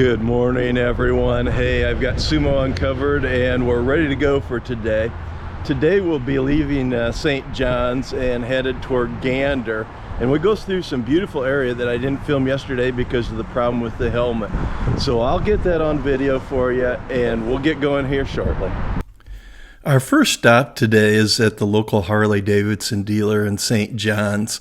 Good morning, everyone. Hey, I've got Sumo uncovered and we're ready to go for today. Today we'll be leaving St. John's and headed toward Gander, and we go through some beautiful area that I didn't film yesterday because of the problem with the helmet. So I'll get that on video for you and we'll get going here shortly. Our first stop today is at the local Harley Davidson dealer in St. John's.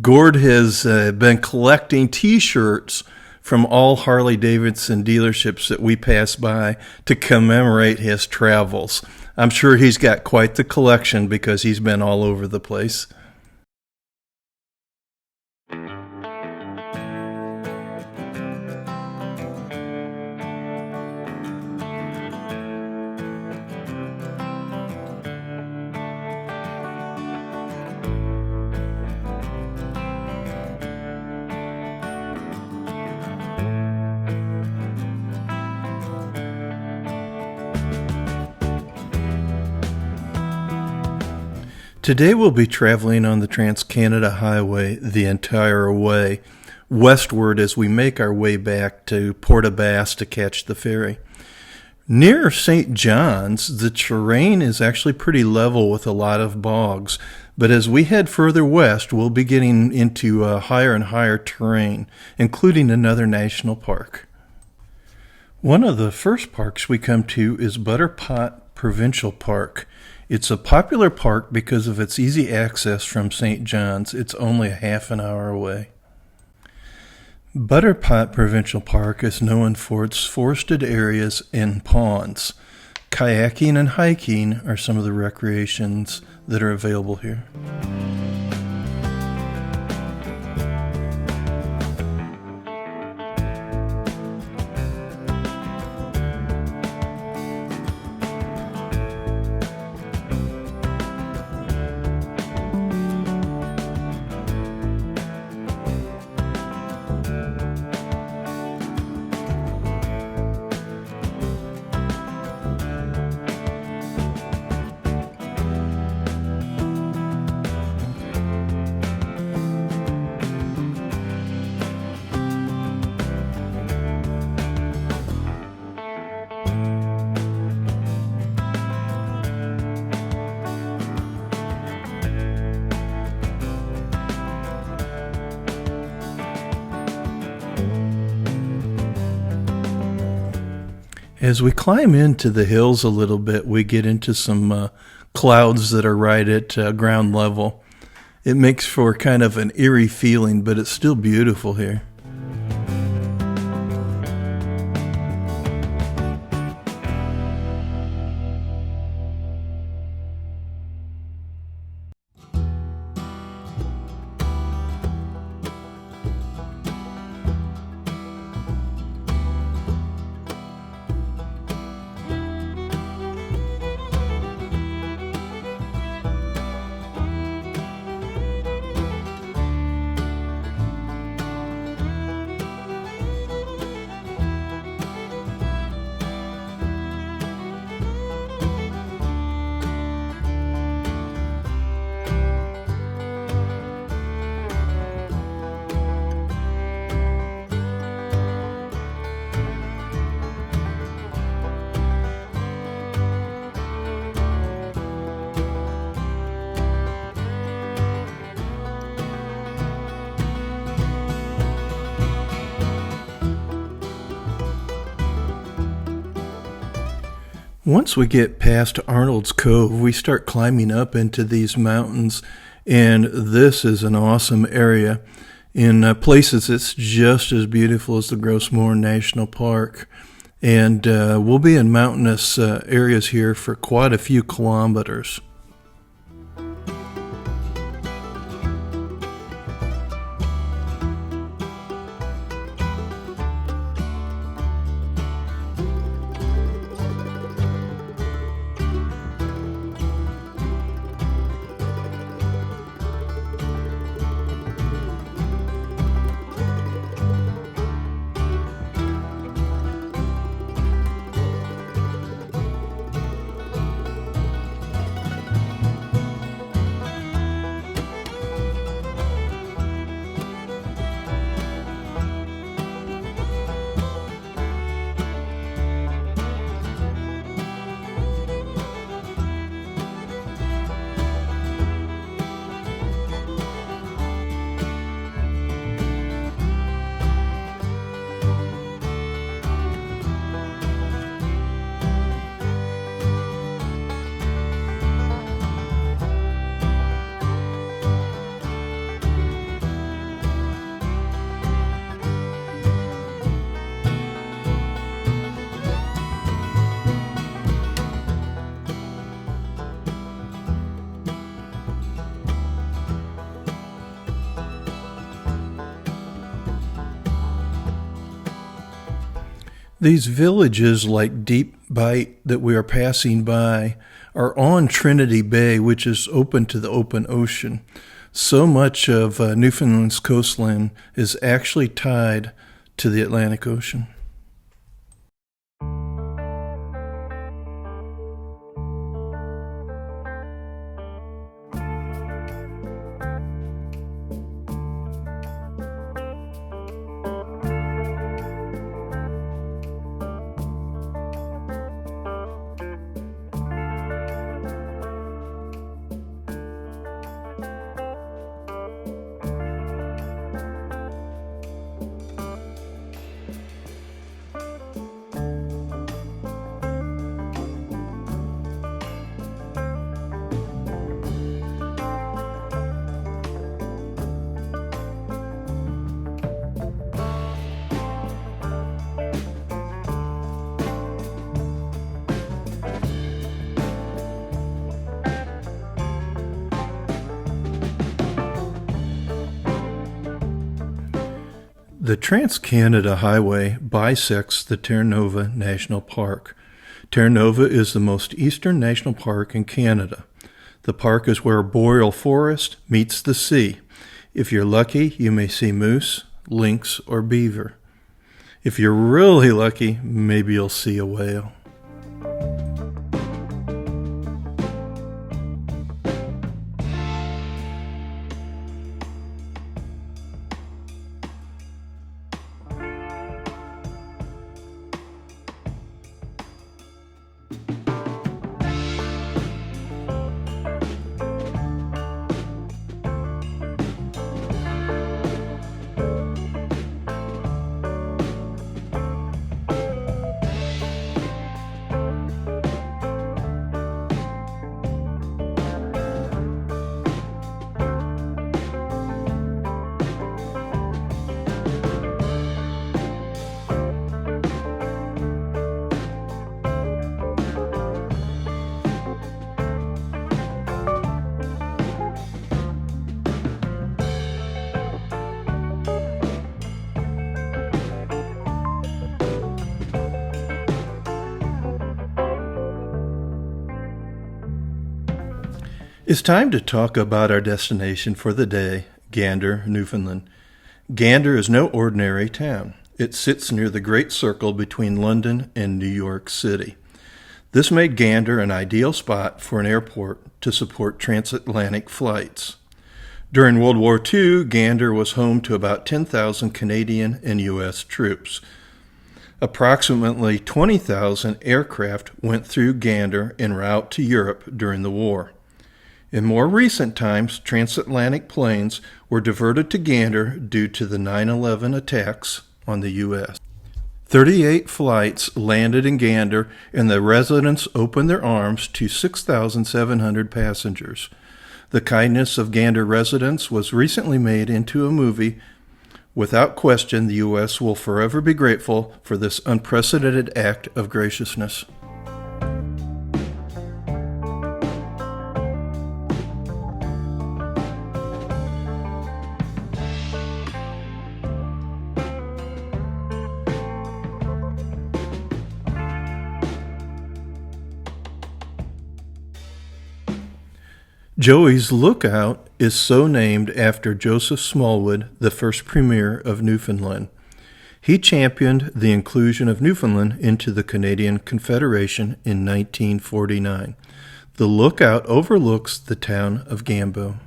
Gord has been collecting t-shirts from all Harley Davidson dealerships that we pass by to commemorate his travels. I'm sure he's got quite the collection because he's been all over the place. Today we'll be traveling on the Trans-Canada Highway the entire way, westward as we make our way back to Port aux Basques to catch the ferry. Near St. John's, the terrain is actually pretty level with a lot of bogs, but as we head further west, we'll be getting into higher and higher terrain, including another national park. One of the first parks we come to is Butterpot Provincial Park. It's a popular park because of its easy access from St. John's. It's only a half an hour away. Butterpot Provincial Park is known for its forested areas and ponds. Kayaking and hiking are some of the recreations that are available here. As we climb into the hills a little bit, we get into some clouds that are right at ground level. It makes for kind of an eerie feeling, but it's still beautiful here. Once we get past Arnold's Cove, we start climbing up into these mountains, and this is an awesome area. In places, it's just as beautiful as the Grossmoor National Park, and we'll be in mountainous areas here for quite a few kilometers. These villages like Deep Bite that we are passing by are on Trinity Bay, which is open to the open ocean. So much of Newfoundland's coastline is actually tied to the Atlantic Ocean. The Trans-Canada Highway bisects the Terra National Park. Terra is the most eastern national park in Canada. The park is where boreal forest meets the sea. If you're lucky, you may see moose, lynx, or beaver. If you're really lucky, maybe you'll see a whale. It's time to talk about our destination for the day, Gander, Newfoundland. Gander is no ordinary town. It sits near the Great Circle between London and New York City. This made Gander an ideal spot for an airport to support transatlantic flights. During World War II, Gander was home to about 10,000 Canadian and U.S. troops. Approximately 20,000 aircraft went through Gander en route to Europe during the war. In more recent times, transatlantic planes were diverted to Gander due to the 9/11 attacks on the U.S. 38 flights landed in Gander, and the residents opened their arms to 6,700 passengers. The kindness of Gander residents was recently made into a movie. Without question, the U.S. will forever be grateful for this unprecedented act of graciousness. Joey's Lookout is so named after Joseph Smallwood, the first Premier of Newfoundland. He championed the inclusion of Newfoundland into the Canadian Confederation in 1949. The lookout overlooks the town of Gambo.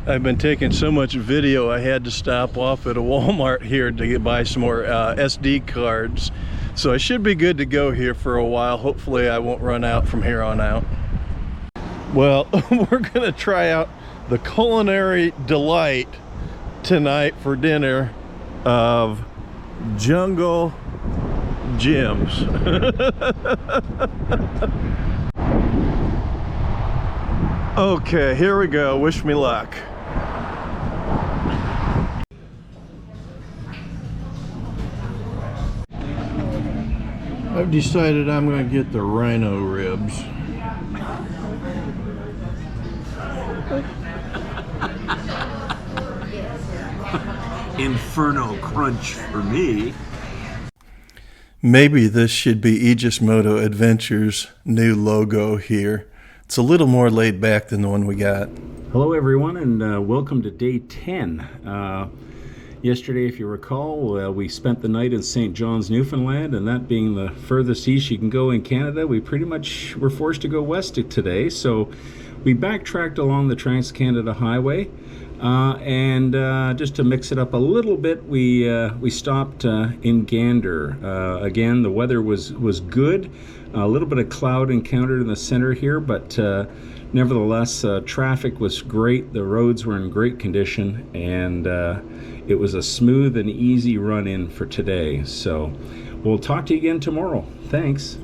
I've been taking so much video, I had to stop off at a Walmart here to buy some more SD cards. So I should be good to go here for a while. Hopefully I won't run out from here on out. Well, we're gonna try out the culinary delight tonight for dinner of Jungle Jim's. Okay, here we go. Wish me luck. I've decided I'm going to get the rhino ribs. Inferno crunch for me. Maybe this should be Aegis Moto Adventures' new logo here. It's a little more laid back than the one we got. Hello everyone, and welcome to day 10. Yesterday, if you recall, we spent the night in St. John's, Newfoundland, and that being the furthest east you can go in Canada, we pretty much were forced to go west today. So we backtracked along the Trans-Canada Highway, and just to mix it up a little bit, we stopped in Gander. Again, the weather was good. A little bit of cloud encountered in the center here, but nevertheless, traffic was great. The roads were in great condition, and it was a smooth and easy run-in for today. So we'll talk to you again tomorrow. Thanks.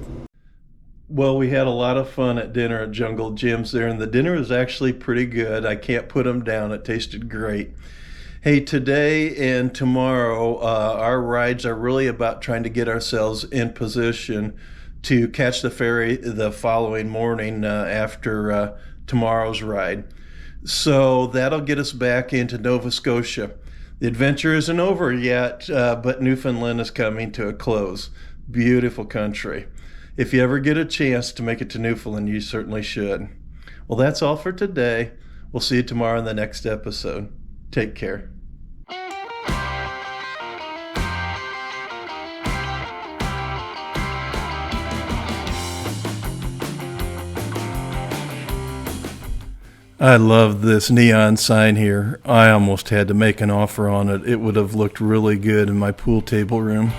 Well, we had a lot of fun at dinner at Jungle Jim's there, and the dinner was actually pretty good. I can't put them down. It tasted great. Hey, today and tomorrow, our rides are really about trying to get ourselves in position to catch the ferry the following morning after tomorrow's ride. So that'll get us back into Nova Scotia. The adventure isn't over yet, but Newfoundland is coming to a close. Beautiful country. If you ever get a chance to make it to Newfoundland, you certainly should. Well, that's all for today. We'll see you tomorrow in the next episode. Take care. I love this neon sign here. I almost had to make an offer on it. It would have looked really good in my pool table room.